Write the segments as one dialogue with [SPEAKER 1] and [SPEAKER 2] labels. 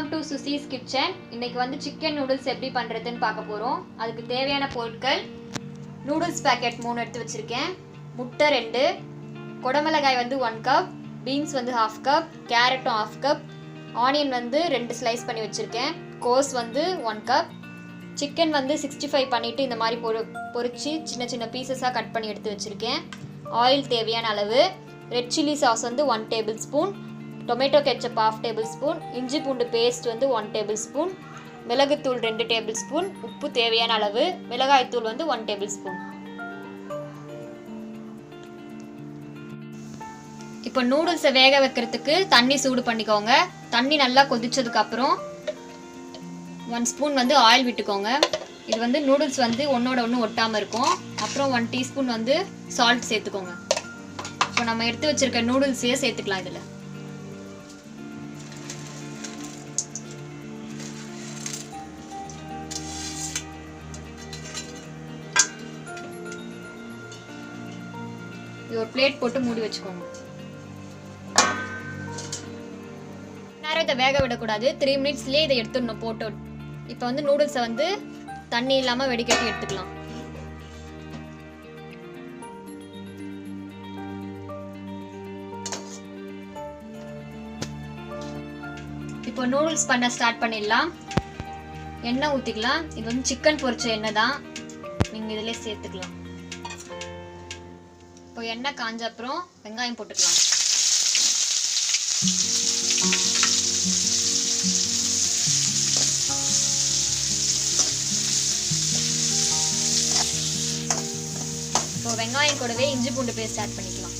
[SPEAKER 1] Welcome to சுசிஸ் kitchen. இன்னைக்கு வந்து chicken noodles எப்படி பண்ணுறதுன்னு பார்க்க போகிறோம். அதுக்கு தேவையான பொருட்கள்: நூடுல்ஸ் பேக்கெட் 3 எடுத்து வச்சுருக்கேன், முட்டை 2, குடமிளகாய் வந்து 1 கப், பீன்ஸ் வந்து 1/2 கப், கேரட்டும் 1/2 கப், ஆனியன் வந்து 2 ஸ்லைஸ் பண்ணி வச்சுருக்கேன், கோஸ் வந்து 1 கப், சிக்கன் வந்து 65 பண்ணிவிட்டு இந்த மாதிரி பொரிச்சு சின்ன சின்ன பீசஸாக கட் பண்ணி எடுத்து வச்சுருக்கேன், ஆயில் தேவையான அளவு, ரெட் சில்லி சாஸ் வந்து 1 table spoon, tomato ketchup 1/2 table spoon, இஞ்சி பூண்டு பேஸ்ட் வந்து 1 டேபிள் ஸ்பூன், மிளகுத்தூள் 2 டேபிள் ஸ்பூன், உப்பு தேவையான அளவு, மிளகாய்த்தூள் வந்து 1 டேபிள் ஸ்பூன். இப்போ நூடுல்ஸை வேக வைக்கிறதுக்கு தண்ணி சூடு பண்ணிக்கோங்க. தண்ணி நல்லா கொதிச்சதுக்கு அப்புறம் 1 ஸ்பூன் வந்து ஆயில் விட்டுக்கோங்க. இது வந்து நூடுல்ஸ் வந்து ஒன்னோட ஒன்று ஒட்டாமல் இருக்கும். அப்புறம் 1 டீஸ்பூன் வந்து சால்ட் சேர்த்துக்கோங்க. இப்போ நம்ம எடுத்து வச்சிருக்க நூடுல்ஸையே சேர்த்துக்கலாம். இதில் இது ஒரு பிளேட் போட்டு மூடி வச்சுக்கோங்க. நேரம் இதை வேக விடக்கூடாது. 3 மினிட்ஸ்லேயே இதை எடுத்துடணும் போட்டு. இப்போ வந்து நூடுல்ஸை வந்து தண்ணி இல்லாமல் வெடிக்கட்டி எடுத்துக்கலாம். இப்போ நூடுல்ஸ் பண்ண ஸ்டார்ட் பண்ணிடலாம். எண்ணெய் ஊற்றிக்கலாம். இது வந்து சிக்கன் பொரிச்ச எண்ணெய் தான், நீங்கள் இதிலே சேர்த்துக்கலாம். இப்போ எண்ணெய் காஞ்ச அப்புறம் வெங்காயம் போட்டுக்கலாம். இப்போ வெங்காயம் கூடவே இஞ்சி பூண்டு பேஸ்ட் ஆட் பண்ணிக்கலாம்.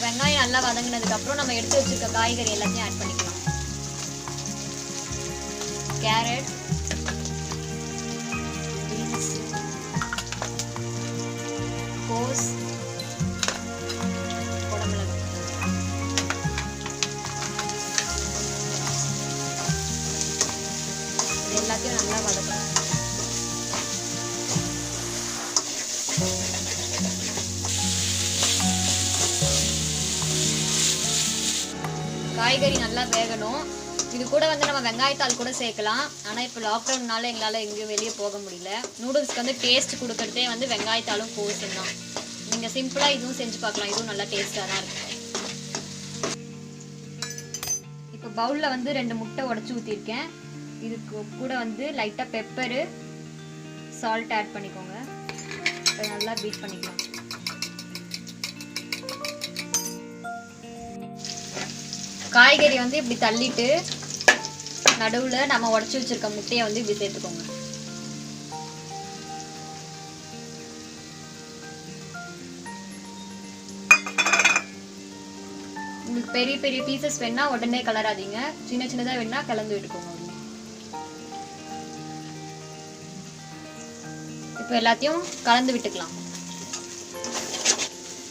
[SPEAKER 1] வெங்காயம் நல்லா வதங்கினதுக்கு அப்புறம் நம்ம எடுத்து வச்சிருக்க காய்கறி எல்லாத்தையும் ஆட் பண்ணிக்கலாம். கேரட், பீன்ஸ், கோஸ், குடமிளகாய், இது எல்லாத்தையும் நல்லா வதக்கணும். காய்கறி நல்லா வேகணும். இது கூட வந்து நம்ம வெங்காயத்தாள் கூட சேர்க்கலாம். ஆனால் இப்போ லாக்டவுன்னால எங்களால் எங்கேயும் வெளியே போக முடியல. நூடுல்ஸ்க்கு வந்து டேஸ்ட் கொடுக்கறதே வந்து வெங்காயத்தாளும் கோஸும் தான். நீங்கள் சிம்பிளாக இதுவும் செஞ்சு பார்க்கலாம். இதுவும் நல்லா டேஸ்ட்டாக தான் இருக்கும். இப்போ பவுலில் வந்து 2 முட்டை உடச்சி ஊற்றிருக்கேன். இதுக்கு கூட வந்து லைட்டாக பெப்பரு, சால்ட் ஆட் பண்ணிக்கோங்க. இப்போ நல்லா பீட் பண்ணிக்கலாம். காய்கறி வந்து இப்படி தள்ளிட்டு நடுவில் நம்ம உடச்சி வச்சிருக்க முட்டையை வந்து இப்படி சேர்த்துக்கோங்க. உங்களுக்கு பெரிய பெரிய பீசஸ் வேணா உடனே கலராதீங்க, சின்ன சின்னதாக வேணா கலந்து விட்டுக்கோங்க. இப்போ எல்லாத்தையும் கலந்து விட்டுக்கலாம்.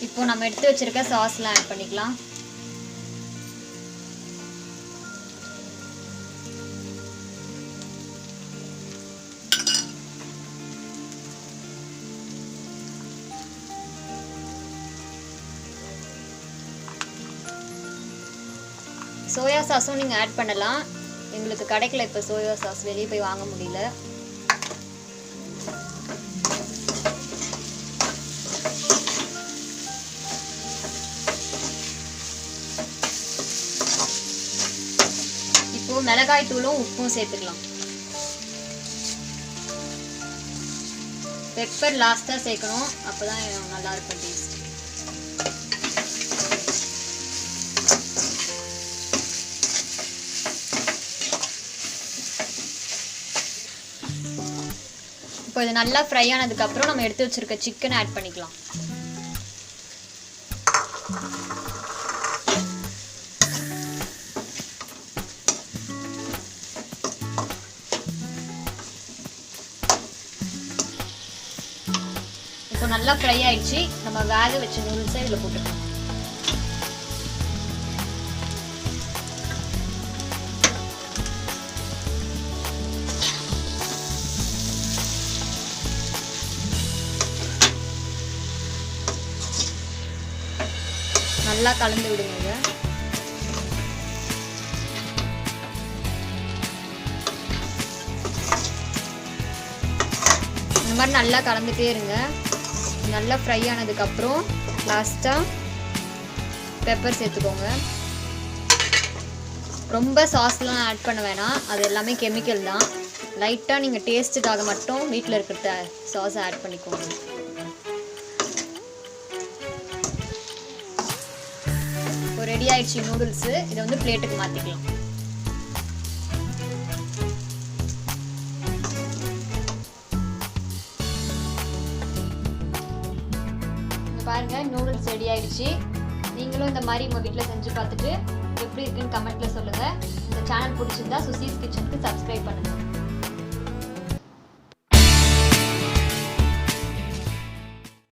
[SPEAKER 1] இப்போ நம்ம எடுத்து வச்சிருக்க சாஸ்லாம் ஆட் பண்ணிக்கலாம். சோயா சாஸும் நீங்கள் ஆட் பண்ணலாம். எங்களுக்கு கிடைக்கல இப்போ சோயா சாஸ், வெளியே போய் வாங்க முடியல. இப்போ மிளகாய் தூளும் உப்பும் சேர்த்துக்கலாம். பெப்பர் லாஸ்ட்டாக சேர்க்கணும், அப்போ தான் நல்லா இருக்கும் டேஸ்ட். இப்போ இது நல்லா ஃப்ரை ஆனதுக்கப்புறம் நம்ம எடுத்து வச்சிருக்க சிக்கன் ஆட் பண்ணிக்கலாம். இப்போ நல்லா ஃப்ரை ஆயிடுச்சு. நம்ம வேக வச்ச நூடுல்ஸை இதில் போட்டுக்கலாம். நல்லா கலந்து விடுங்க. இந்த மாதிரி நல்லா கலந்துட்டே இருங்க. நல்லா ஃப்ரை ஆனதுக்கப்புறம் லாஸ்ட்டாக பெப்பர் சேர்த்துக்கோங்க. ரொம்ப சாஸ்லாம் ஆட் பண்ண வேணாம், அது எல்லாமே கெமிக்கல் தான். லைட்டாக நீங்கள் டேஸ்ட்டுக்காக மட்டும் வீட்டில் இருக்கிற சாஸை ஆட் பண்ணிக்கோங்க. இப்போ ரெடி ஆயிடுச்சு நூடுல்ஸு. இதை வந்து பிளேட்டுக்கு மாற்றிக்கலாம். பாருங்க, நூடுல்ஸ் ரெடி ஆயிடுச்சு. நீங்களும் இந்த மாதிரி உங்கள் வீட்டில் செஞ்சு பார்த்துட்டு எப்படி இருக்குன்னு கமெண்ட்டில் சொல்லுங்கள். இந்த சேனல் பிடிச்சிருந்தா சுசீஸ் கிச்சனுக்கு சப்ஸ்கிரைப் பண்ணுங்கள்.